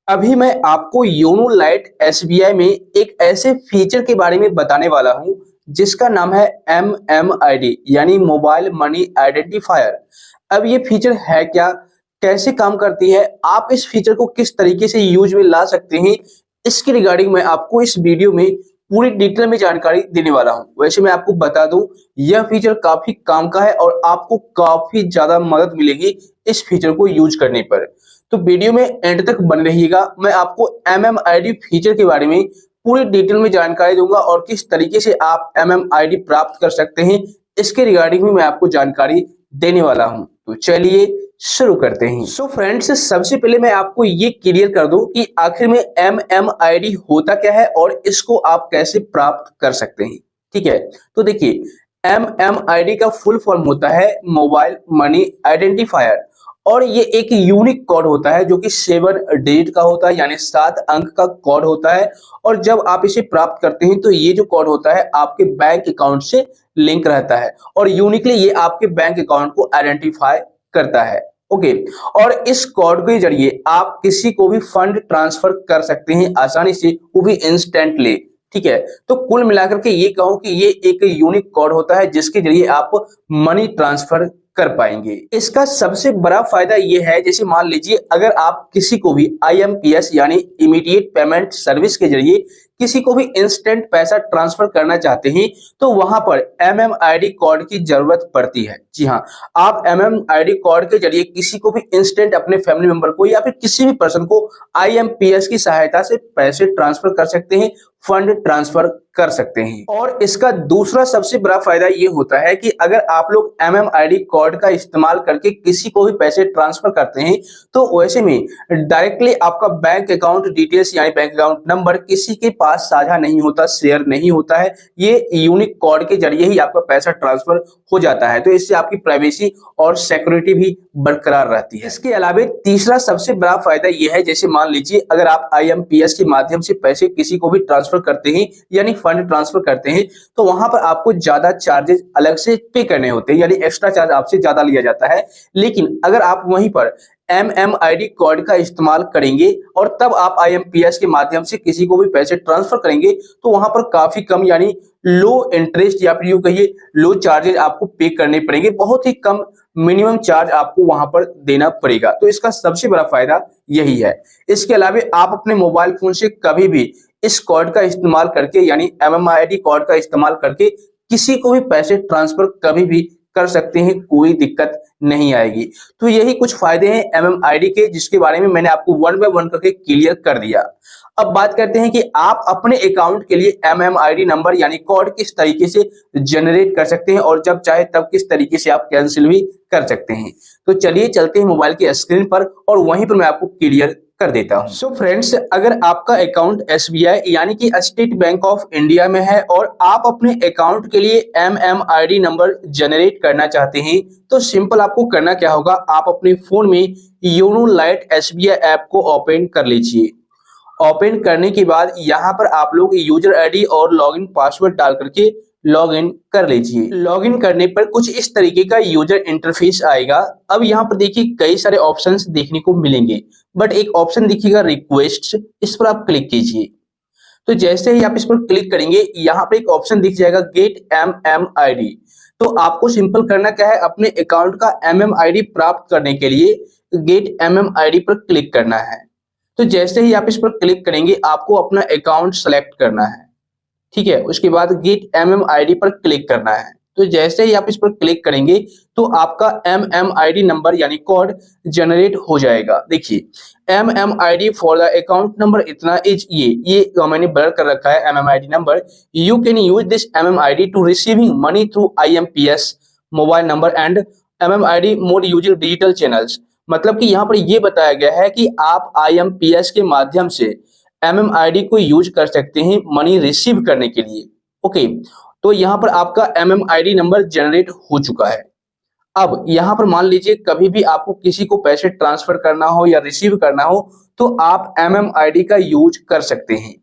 अभी मैं आपको योनो लाइट एसबीआई में एक ऐसे फीचर के बारे में बताने वाला हूं जिसका नाम है एमएमआईडी यानी मोबाइल मनी आइडेंटिफायर। अब ये फीचर है क्या, कैसे काम करती है, आप इस फीचर को किस तरीके से यूज में ला सकते हैं, इसके रिगार्डिंग मैं आपको इस वीडियो में पूरी डिटेल में जानकारी देने वाला हूं। वैसे मैं आपको बता दूं, यह फीचर काफी काम का है और आपको काफी ज्यादा मदद मिलेगी इस फीचर को यूज करने पर। तो वीडियो में एंड तक बने रहिएगा। मैं आपको एमएमआईडी फीचर के बारे में पूरी डिटेल में जानकारी दूंगा और किस तरीके से आप एमएमआईडी प्राप्त कर सकते हैं, इसके रिगार्डिंग में मैं आपको जानकारी देने वाला हूं। तो चलिए शुरू करते हैं। सो फ्रेंड्स, सबसे पहले मैं आपको ये क्लियर कर दूं कि आखिर में एमएमआईडी होता क्या है और इसको आप कैसे प्राप्त कर सकते हैं। ठीक है, तो देखिए, एमएमआईडी का फुल फॉर्म होता है मोबाइल मनी आइडेंटिफायर और ये एक यूनिक कोड होता है जो कि 7 डिजिट का होता है, यानी 7 अंक का कोड होता है। और जब आप इसे प्राप्त करते हैं तो ये जो कोड होता है आपके बैंक अकाउंट से लिंक रहता है और यूनिकली ये आपके बैंक अकाउंट को आइडेंटिफाई करता है। ओके, और इस कोड के जरिए आप किसी को भी फंड ट्रांसफर कर सकते हैं आसानी से, वो भी इंस्टेंटली। ठीक है, तो कुल मिलाकर के ये कहूं कि ये एक यूनिक कोड होता है जिसके जरिए आप मनी ट्रांसफर कर पाएंगे। इसका सबसे बड़ा फायदा ये है, जैसे मान लीजिए अगर आप किसी को भी आईएमपीएस यानी इमीडिएट पेमेंट सर्विस के जरिए किसी को भी इंस्टेंट पैसा ट्रांसफर करना चाहते हैं तो वहां पर एमएमआईडी कोड की जरूरत पड़ती है। जी हाँ, आप एमएमआईडी कोड के जरिए किसी को भी इंस्टेंट अपने फैमिली मेंबर को या फिर किसी भी पर्सन को आईएमपीएस की सहायता से पैसे ट्रांसफर कर सकते हैं, फंड ट्रांसफर कर सकते हैं। और इसका दूसरा सबसे बड़ा फायदा ये होता है कि अगर आप लोग एमएमआईडी कोड का इस्तेमाल करके किसी को भी पैसे ट्रांसफर करते हैं तो वैसे में डायरेक्टली आपका बैंक अकाउंट डिटेल्स यानी बैंक अकाउंट नंबर किसी के पास साझा नहीं होता, शेयर नहीं होता है। ये यूनिक कोड के जरिए ही आपका पैसा ट्रांसफर हो जाता है, तो इससे आपकी प्राइवेसी और सिक्योरिटी भी बरकरार रहती है। इसके अलावा तीसरा सबसे बड़ा फायदा यह है, जैसे मान लीजिए अगर आप आईएमपीएस के माध्यम से पैसे किसी को भी ट्रांसफर करते हैं यानी फंड ट्रांसफर करते हैं तो वहां पर आपको ज्यादा चार्जेस अलग से पे करने होते हैं, यानी एक्स्ट्रा चार्ज आपसे ज्यादा लिया जाता है। लेकिन अगर आप वहीं पर एमएमआईडी कोड का इस्तेमाल करेंगे और तब आप आईएमपीएस के माध्यम से किसी को भी पैसे ट्रांसफर करेंगे तो वहां पर काफी कम यानी लो इंटरेस्ट या फिर यूं कहिए लो चार्जेस आपको पे करने पड़ेंगे, बहुत ही कम मिनिमम चार्ज आपको वहां पर देना पड़ेगा। तो इसका सबसे बड़ा फायदा यही है। इसके अलावा आप अपने मोबाइल फोन से कभी भी इस कोड का इस्तेमाल करके यानी एमएमआईडी कोड का इस्तेमाल करके किसी को भी पैसे ट्रांसफर कभी भी कर सकते हैं, कोई दिक्कत नहीं आएगी। तो यही कुछ फायदे हैं एमएमआईडी के, जिसके बारे में मैंने आपको वन बाय वन करके क्लियर कर दिया। अब बात करते हैं कि आप अपने अकाउंट के लिए एमएमआईडी नंबर यानी कोड किस तरीके से जनरेट कर सकते हैं और जब चाहे तब किस तरीके से आप कैंसिल भी कर सकते हैं। तो चलिए चलते हैं मोबाइल के स्क्रीन पर और वहीं पर मैं आपको क्लियर कर देता हूं। सो फ्रेंड्स, अगर आपका अकाउंट एसबीआई यानी कि स्टेट बैंक ऑफ इंडिया में है और आप अपने अकाउंट के लिए एमएमआईडी नंबर जनरेट करना चाहते हैं तो सिंपल आपको करना क्या होगा, आप अपने फोन में योनो लाइट एसबीआई ऐप को ओपन कर लीजिए। ओपन करने के बाद यहाँ पर आप लोग यूजर आईडी और लॉगिन पासवर्ड डाल करके लॉगिन कर लीजिए। लॉगिन करने पर कुछ इस तरीके का यूजर इंटरफेस आएगा। अब यहाँ पर देखिए कई सारे ऑप्शंस देखने को मिलेंगे, बट एक ऑप्शन दिखेगा रिक्वेस्ट, इस पर आप क्लिक कीजिए। तो जैसे ही आप इस पर क्लिक करेंगे यहाँ पर एक ऑप्शन दिख जाएगा गेट एमएमआईडी। तो आपको सिंपल करना क्या है, अपने अकाउंट का एमएमआईडी प्राप्त करने के लिए गेट एमएमआईडी पर क्लिक करना है। तो जैसे ही आप इस पर क्लिक करेंगे आपको अपना अकाउंट सेलेक्ट करना है। ठीक है, उसके बाद गेट एमएमआईडी पर क्लिक करना है। तो जैसे ही आप इस पर क्लिक करेंगे तो आपका एमएमआईडी नंबर यानी कोड जनरेट हो जाएगा। देखिए MMID for the account number इतना इज ये मैंने ब्लर कर रखा है MMID number. You can use this MMID to receiving money through IMPS mobile number and MMID mode using digital channels. मतलब कि यहाँ पर ये बताया गया है कि आप आईएमपीएस के माध्यम से एमएमआईडी को यूज कर सकते हैं मनी रिसीव करने के लिए। ओके, तो यहाँ पर आपका एमएमआईडी नंबर जनरेट हो चुका है। अब यहाँ पर मान लीजिए कभी भी आपको किसी को पैसे ट्रांसफर करना हो या रिसीव करना हो तो आप एमएमआईडी का यूज कर सकते हैं।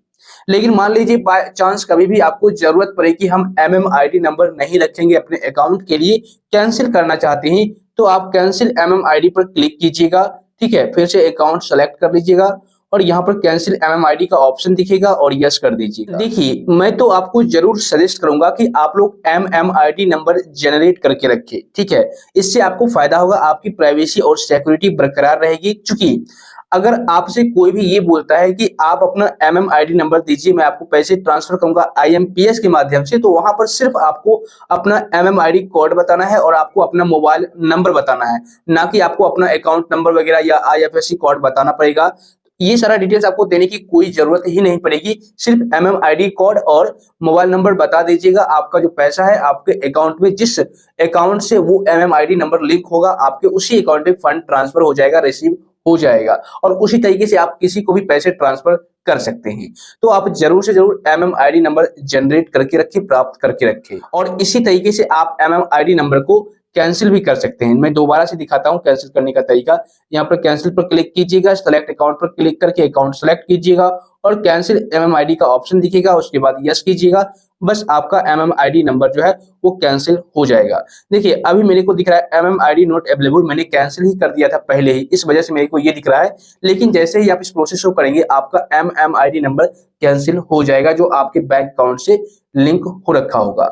लेकिन मान लीजिए बाय चांस कभी भी आपको जरूरत पड़े कि हम एमएमआईडी नंबर नहीं रखेंगे अपने अकाउंट के लिए, कैंसिल करना चाहते हैं, तो आप कैंसिल एमएमआईडी पर क्लिक कीजिएगा। ठीक है, फिर से अकाउंट सेलेक्ट कर लीजिएगा और यहाँ पर कैंसिल MMID का ऑप्शन दिखेगा और यस कर दीजिएगा। देखिए, मैं तो आपको जरूर सजेस्ट करूंगा कि आप लोग MMID नंबर जनरेट करके रखें, ठीक है। इससे आपको फायदा होगा, आपकी प्राइवेसी और सिक्योरिटी बरकरार रहेगी। क्योंकि अगर आपसे कोई भी ये बोलता है कि आप अपना MMID नंबर दीजिए, मैं आपको पैसे ट्रांसफर करूंगा IMPS के माध्यम से, तो वहां पर सिर्फ आपको अपना MMID कोड बताना है और आपको अपना मोबाइल नंबर बताना है, ना कि आपको अपना अकाउंट नंबर वगैरह या IFSC कोड बताना पड़ेगा। ये सारा डिटेल्स आपको देने की कोई जरूरत ही नहीं पड़ेगी। सिर्फ MMID कोड और मोबाइल नंबर बता दीजिएगा। आपका जो पैसा है आपके अकाउंट में, जिस अकाउंट से वो MMID नंबर लिंक होगा, आपके उसी अकाउंट में फंड ट्रांसफर हो जाएगा, रिसीव हो जाएगा और उसी तरीके से आप किसी को भी पैसे ट्रांसफर कर सकते हैं। तो आप जरूर से जरूर MMID नंबर जनरेट करके रखें, प्राप्त करके रखें। और इसी तरीके से आप MMID नंबर को कैंसिल भी कर सकते हैं। मैं दोबारा से दिखाता हूं कैंसिल करने का तरीका। यहाँ पर कैंसिल पर क्लिक कीजिएगा, सेलेक्ट अकाउंट पर क्लिक करके अकाउंट सेलेक्ट कीजिएगा और कैंसिल MMID का ऑप्शन दिखेगा, उसके बाद यस कीजिएगा। बस आपका MMID नंबर जो है वो कैंसिल हो जाएगा। देखिए, अभी मेरे को दिख रहा है MMID नॉट अवेलेबल, मैंने कैंसिल ही कर दिया था पहले ही, इस वजह से मेरे को ये दिख रहा है। लेकिन जैसे ही आप इस प्रोसेस को करेंगे, आपका MMID नंबर कैंसिल हो जाएगा जो आपके बैंक अकाउंट से लिंक हो रखा होगा।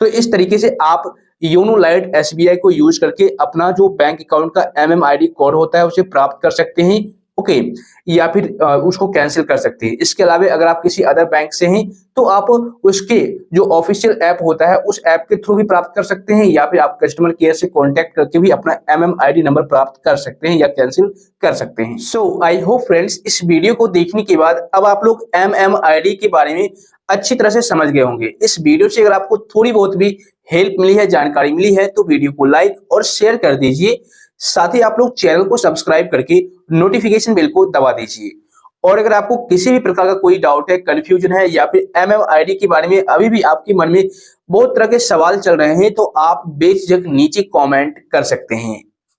तो इस तरीके से आप योनो लाइट SBI को यूज करके अपना जो बैंक अकाउंट का MMID कोड होता है उसे प्राप्त कर सकते हैं, ओके, या फिर उसको कैंसिल कर सकते हैं। इसके अलावा अगर आप किसी अदर बैंक से हैं तो आप उसके जो ऑफिशियल ऐप होता है उस ऐप के थ्रू भी प्राप्त कर सकते हैं, या फिर आप कस्टमर केयर से कांटेक्ट करके भी अपना MMID नंबर प्राप्त कर सकते हैं या कैंसिल कर सकते हैं। सो आई होप फ्रेंड्स, इस वीडियो को देखने के बाद अब आप लोग MMID के बारे में अच्छी तरह से समझ गए होंगे। इस वीडियो से अगर आपको थोड़ी बहुत भी हेल्प मिली है, जानकारी मिली है, तो वीडियो को लाइक और शेयर कर दीजिए। साथ ही आप लोग चैनल को सब्सक्राइब करके नोटिफिकेशन बेल को दबा दीजिए। और अगर आपको किसी भी प्रकार का कोई डाउट है, कंफ्यूजन है, या फिर MMID के बारे में अभी भी आपके मन में बहुत तरह के सवाल चल रहे हैं, तो आप बेझिझक नीचे कमेंट कर सकते हैं।